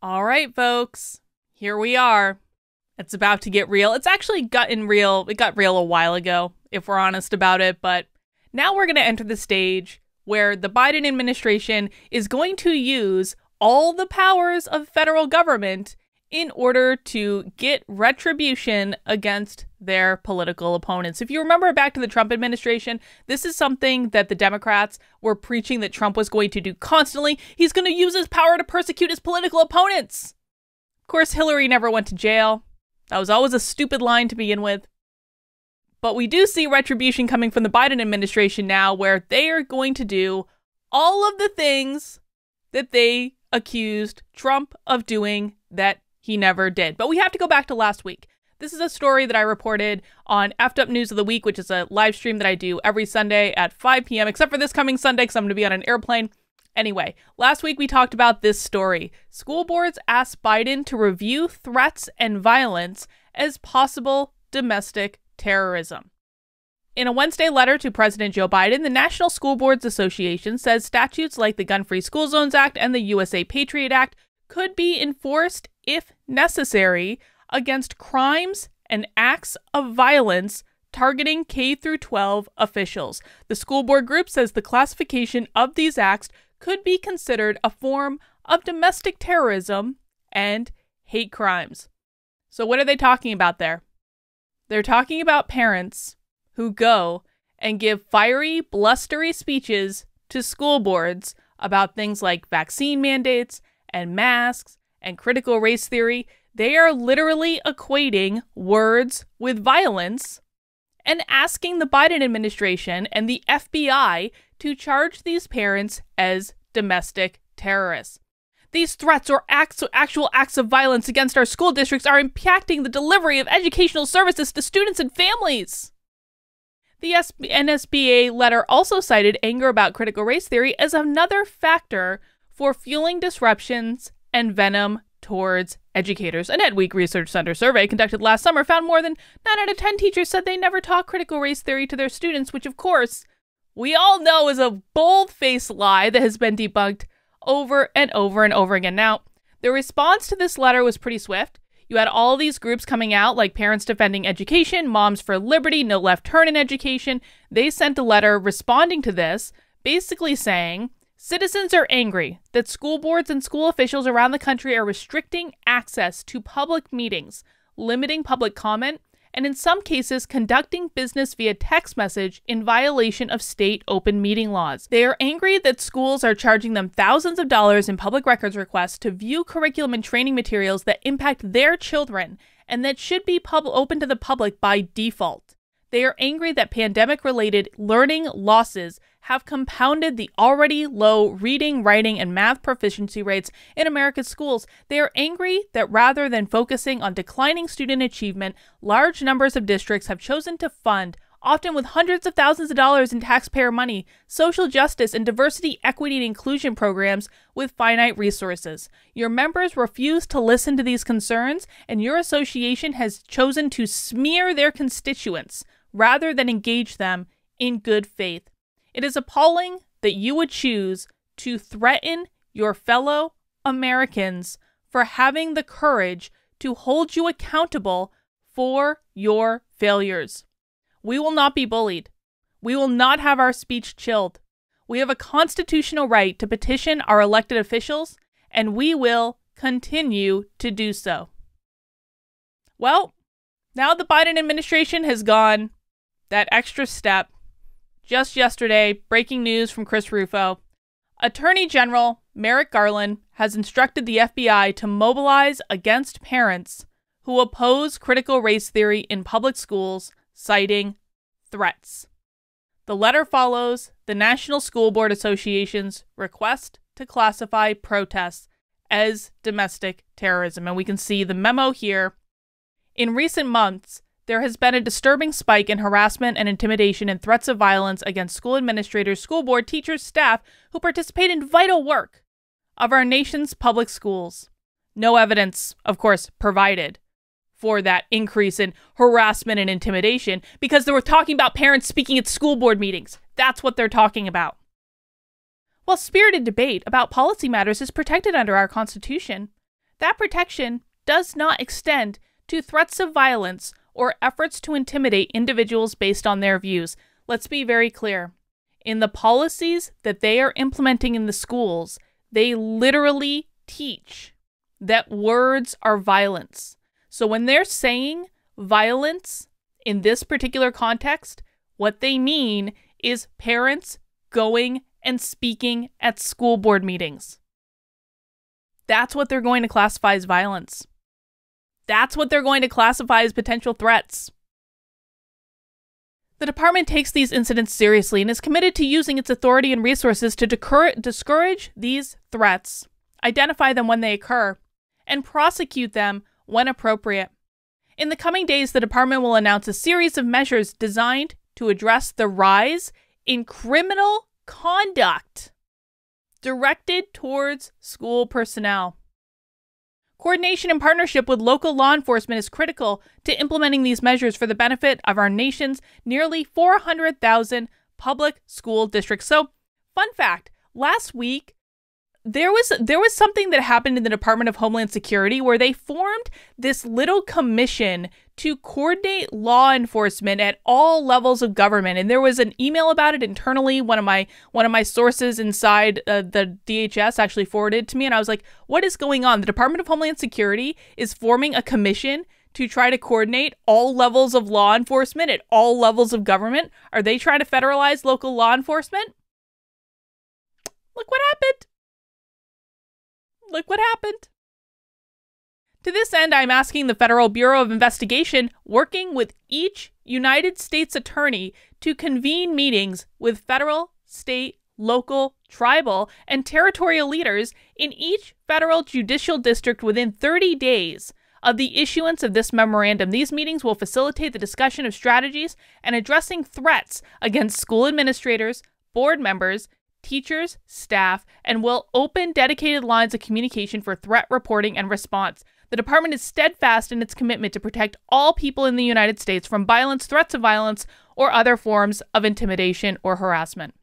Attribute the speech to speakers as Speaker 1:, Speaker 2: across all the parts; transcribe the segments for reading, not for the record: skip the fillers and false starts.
Speaker 1: All right, folks, here we are. It's about to get real. It's actually gotten real. It got real a while ago, if we're honest about it. But now we're going to enter the stage where the Biden administration is going to use all the powers of federal government in order to get retribution against their political opponents. If you remember back to the Trump administration, this is something that the Democrats were preaching that Trump was going to do constantly. He's going to use his power to persecute his political opponents. Of course, Hillary never went to jail. That was always a stupid line to begin with. But we do see retribution coming from the Biden administration now, where they are going to do all of the things that they accused Trump of doing that he never did. But we have to go back to last week. This is a story that I reported on Effed Up News of the Week, which is a live stream that I do every Sunday at 5 p.m., except for this coming Sunday because I'm going to be on an airplane. Anyway, last week we talked about this story. School boards asked Biden to review threats and violence as possible domestic terrorism. In a Wednesday letter to President Joe Biden, the National School Boards Association says statutes like the Gun-Free School Zones Act and the USA Patriot Act could be enforced, if necessary, against crimes and acts of violence targeting K-12 officials. The school board group says the classification of these acts could be considered a form of domestic terrorism and hate crimes. So what are they talking about there? They're talking about parents who go and give fiery, blustery speeches to school boards about things like vaccine mandates and masks and critical race theory. They are literally equating words with violence and asking the Biden administration and the FBI to charge these parents as domestic terrorists. These threats or actual acts of violence against our school districts are impacting the delivery of educational services to students and families. The NSBA letter also cited anger about critical race theory as another factor for fueling disruptions and venom towards educators. An EdWeek Research Center survey conducted last summer found more than 9 out of 10 teachers said they never taught critical race theory to their students, which of course we all know is a bold-faced lie that has been debunked over and over and over again. Now, the response to this letter was pretty swift. You had all these groups coming out, like Parents Defending Education, Moms for Liberty, No Left Turn in Education. They sent a letter responding to this, basically saying, citizens are angry that school boards and school officials around the country are restricting access to public meetings, limiting public comment, and in some cases conducting business via text message in violation of state open meeting laws. They are angry that schools are charging them thousands of dollars in public records requests to view curriculum and training materials that impact their children and that should be open to the public by default. They are angry that pandemic-related learning losses have compounded the already low reading, writing, and math proficiency rates in America's schools. They are angry that rather than focusing on declining student achievement, large numbers of districts have chosen to fund, often with hundreds of thousands of dollars in taxpayer money, social justice and diversity, equity, and inclusion programs with finite resources. Your members refuse to listen to these concerns, and your association has chosen to smear their constituents rather than engage them in good faith. It is appalling that you would choose to threaten your fellow Americans for having the courage to hold you accountable for your failures. We will not be bullied. We will not have our speech chilled. We have a constitutional right to petition our elected officials, and we will continue to do so. Well, now the Biden administration has gone that extra step. Just yesterday, breaking news from Chris Rufo. Attorney General Merrick Garland has instructed the FBI to mobilize against parents who oppose critical race theory in public schools, citing threats. The letter follows the National School Board Association's request to classify protests as domestic terrorism. And we can see the memo here. In recent months, there has been a disturbing spike in harassment and intimidation and threats of violence against school administrators, school board, teachers, staff who participate in vital work of our nation's public schools. No evidence, of course, provided for that increase in harassment and intimidation because they were talking about parents speaking at school board meetings. That's what they're talking about. While spirited debate about policy matters is protected under our Constitution, that protection does not extend to threats of violence or efforts to intimidate individuals based on their views. Let's be very clear. In the policies that they are implementing in the schools, they literally teach that words are violence. So when they're saying violence in this particular context, what they mean is parents going and speaking at school board meetings. That's what they're going to classify as violence. That's what they're going to classify as potential threats. The department takes these incidents seriously and is committed to using its authority and resources to discourage these threats, identify them when they occur, and prosecute them when appropriate. In the coming days, the department will announce a series of measures designed to address the rise in criminal conduct directed towards school personnel. Coordination and partnership with local law enforcement is critical to implementing these measures for the benefit of our nation's nearly 400,000 public school districts. So, fun fact, last week, there was something that happened in the Department of Homeland Security where they formed this little commission to coordinate law enforcement at all levels of government. And there was an email about it internally. One of my sources inside the DHS actually forwarded it to me. And I was like, what is going on? The Department of Homeland Security is forming a commission to try to coordinate all levels of law enforcement at all levels of government. Are they trying to federalize local law enforcement? Look what happened. Look what happened. To this end, I'm asking the Federal Bureau of Investigation, working with each United States attorney, to convene meetings with federal, state, local, tribal, and territorial leaders in each federal judicial district within 30 days of the issuance of this memorandum. These meetings will facilitate the discussion of strategies and addressing threats against school administrators, board members, teachers, staff, and will open dedicated lines of communication for threat reporting and response. The department is steadfast in its commitment to protect all people in the United States from violence, threats of violence, or other forms of intimidation or harassment.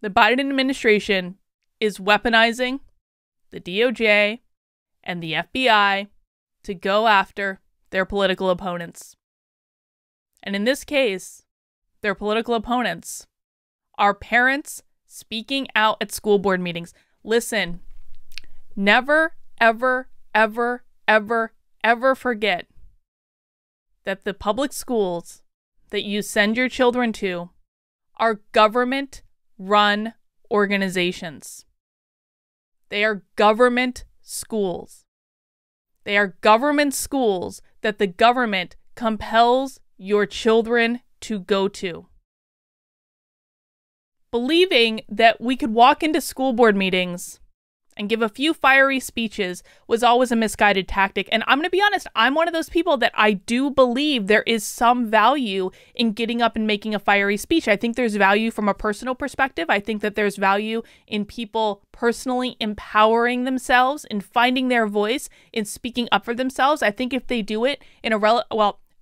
Speaker 1: The Biden administration is weaponizing the DOJ and the FBI to go after their political opponents. And in this case, their political opponents are parents speaking out at school board meetings. Listen, never, ever, ever, ever, ever forget that the public schools that you send your children to are government-run organizations. They are government schools. They are government schools that the government compels your children to go to. Believing that we could walk into school board meetings and give a few fiery speeches was always a misguided tactic. And I'm going to be honest, I'm one of those people that I do believe there is some value in getting up and making a fiery speech. I think there's value from a personal perspective. I think that there's value in people personally empowering themselves, in finding their voice, in speaking up for themselves. I think if they do it in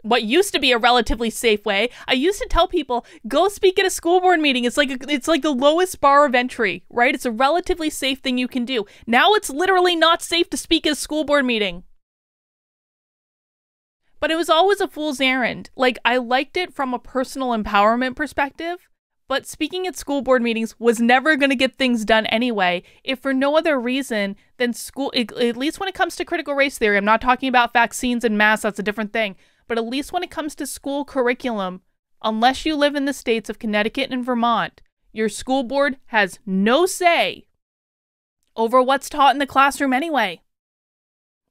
Speaker 1: what used to be a relatively safe way. I used to tell people, go speak at a school board meeting. It's like the lowest bar of entry, right? It's a relatively safe thing you can do. Now it's literally not safe to speak at a school board meeting. But it was always a fool's errand. Like, I liked it from a personal empowerment perspective, but speaking at school board meetings was never going to get things done anyway, if for no other reason than school, at least when it comes to critical race theory. I'm not talking about vaccines and masks, that's a different thing. But at least when it comes to school curriculum, unless you live in the states of Connecticut and Vermont, your school board has no say over what's taught in the classroom anyway.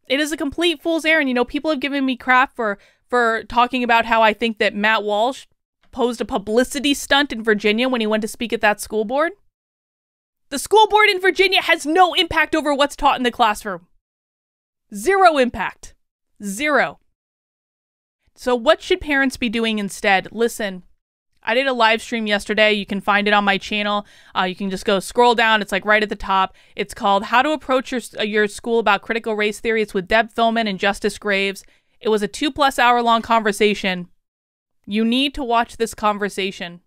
Speaker 1: It is a complete fool's errand. You know, people have given me crap for talking about how I think that Matt Walsh posed a publicity stunt in Virginia when he went to speak at that school board. The school board in Virginia has no impact over what's taught in the classroom. Zero impact. Zero. So what should parents be doing instead? Listen, I did a live stream yesterday. You can find it on my channel. You can just go scroll down. It's like right at the top. It's called How to Approach Your School About Critical Race Theory. It's with Deb Philman and Justice Graves. It was a 2+ hour long conversation. You need to watch this conversation.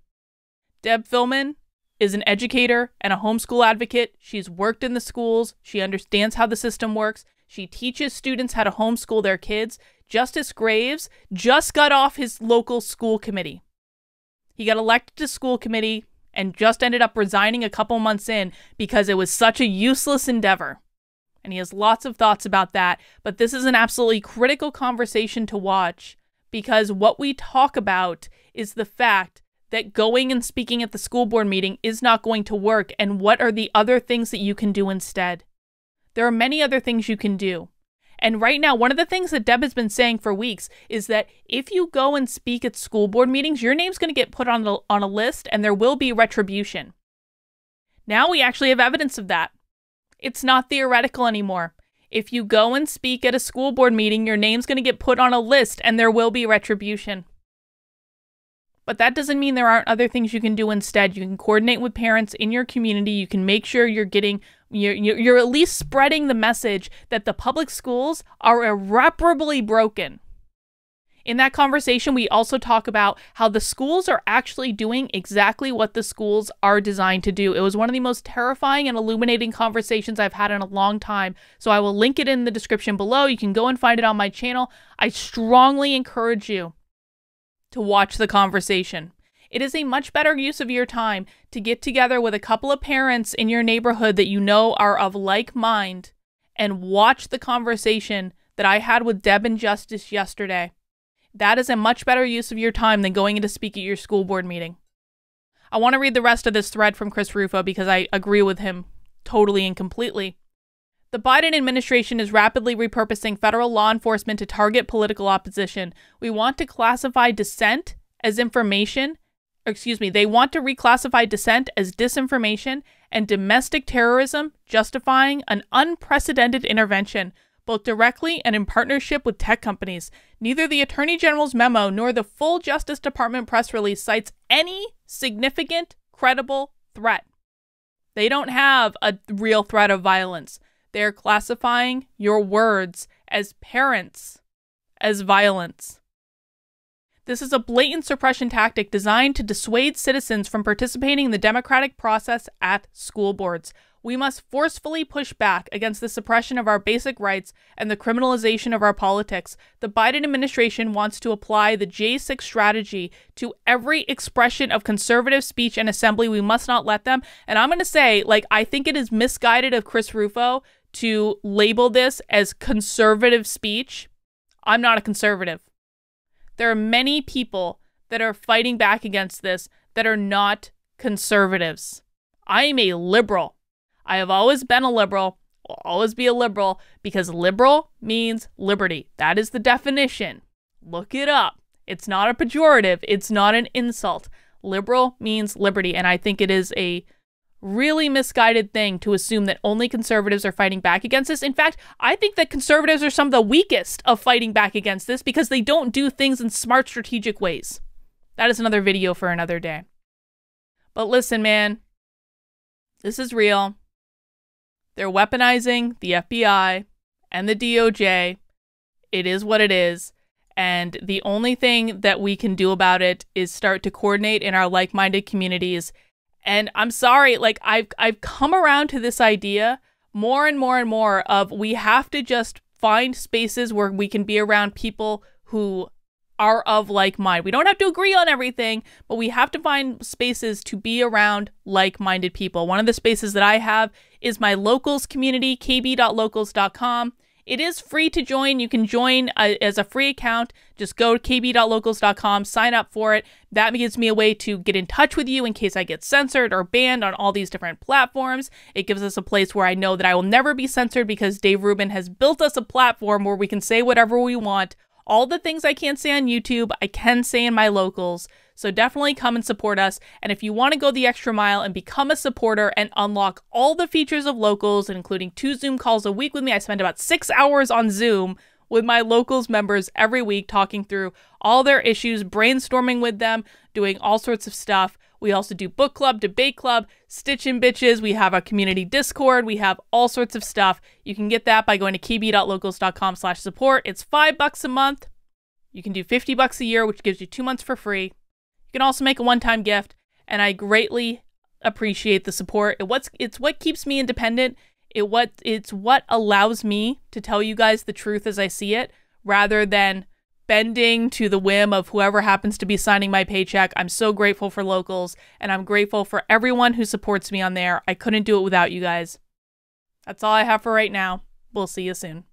Speaker 1: Deb Philman is an educator and a homeschool advocate. She's worked in the schools. She understands how the system works. She teaches students how to homeschool their kids. Justice Graves just got off his local school committee. He got elected to school committee and just ended up resigning a couple months in because it was such a useless endeavor. And he has lots of thoughts about that. But this is an absolutely critical conversation to watch, because what we talk about is the fact that going and speaking at the school board meeting is not going to work. And what are the other things that you can do instead? There are many other things you can do. And right now, one of the things that Deb has been saying for weeks is that if you go and speak at school board meetings, your name's going to get put on a list and there will be retribution. Now we actually have evidence of that. It's not theoretical anymore. If you go and speak at a school board meeting, your name's going to get put on a list and there will be retribution. But that doesn't mean there aren't other things you can do instead. You can coordinate with parents in your community. You can make sure you're at least spreading the message that the public schools are irreparably broken. In that conversation, we also talk about how the schools are actually doing exactly what the schools are designed to do. It was one of the most terrifying and illuminating conversations I've had in a long time. So I will link it in the description below. You can go and find it on my channel. I strongly encourage you to watch the conversation. It is a much better use of your time to get together with a couple of parents in your neighborhood that you know are of like mind and watch the conversation that I had with Deb and Justice yesterday. That is a much better use of your time than going in to speak at your school board meeting. I want to read the rest of this thread from Chris Rufo because I agree with him totally and completely. The Biden administration is rapidly repurposing federal law enforcement to target political opposition. We want to classify dissent as information. They want to reclassify dissent as disinformation and domestic terrorism, justifying an unprecedented intervention, both directly and in partnership with tech companies. Neither the Attorney General's memo nor the full Justice Department press release cites any significant, credible threat. They don't have a real threat of violence. They're classifying your words as parents as violence. This is a blatant suppression tactic designed to dissuade citizens from participating in the democratic process at school boards. We must forcefully push back against the suppression of our basic rights and the criminalization of our politics. The Biden administration wants to apply the J6 strategy to every expression of conservative speech and assembly. We must not let them. And I'm going to say, I think it is misguided of Chris Rufo to label this as conservative speech. I'm not a conservative. There are many people that are fighting back against this that are not conservatives. I am a liberal. I have always been a liberal, will always be a liberal, because liberal means liberty. That is the definition. Look it up. It's not a pejorative. It's not an insult. Liberal means liberty, and I think it is a really misguided thing to assume that only conservatives are fighting back against this. In fact, I think that conservatives are some of the weakest of fighting back against this because they don't do things in smart, strategic ways. That is another video for another day. But listen, man, this is real. They're weaponizing the FBI and the DOJ. It is what it is. And the only thing that we can do about it is start to coordinate in our like-minded communities. And I'm sorry, I've come around to this idea more and more and more of we have to just find spaces where we can be around people who are of like mind. We don't have to agree on everything, but we have to find spaces to be around like-minded people. One of the spaces that I have is my locals community, kb.locals.com. It is free to join. You can join as a free account. Just go to kb.locals.com, sign up for it. That gives me a way to get in touch with you in case I get censored or banned on all these different platforms. It gives us a place where I know that I will never be censored because Dave Rubin has built us a platform where we can say whatever we want. All the things I can't say on YouTube, I can say in my locals. So definitely come and support us. And if you want to go the extra mile and become a supporter and unlock all the features of locals, including 2 Zoom calls a week with me, I spend about 6 hours on Zoom with my locals members every week, talking through all their issues, brainstorming with them, doing all sorts of stuff. We also do book club, debate club, stitchin' bitches. We have a community Discord. We have all sorts of stuff. You can get that by going to kb.locals.com/support. It's $5 a month. You can do $50 a year, which gives you 2 months for free. You can also make a one-time gift, and I greatly appreciate the support. It's what keeps me independent. It's what allows me to tell you guys the truth as I see it, rather than bending to the whim of whoever happens to be signing my paycheck. I'm so grateful for locals, and I'm grateful for everyone who supports me on there. I couldn't do it without you guys. That's all I have for right now. We'll see you soon.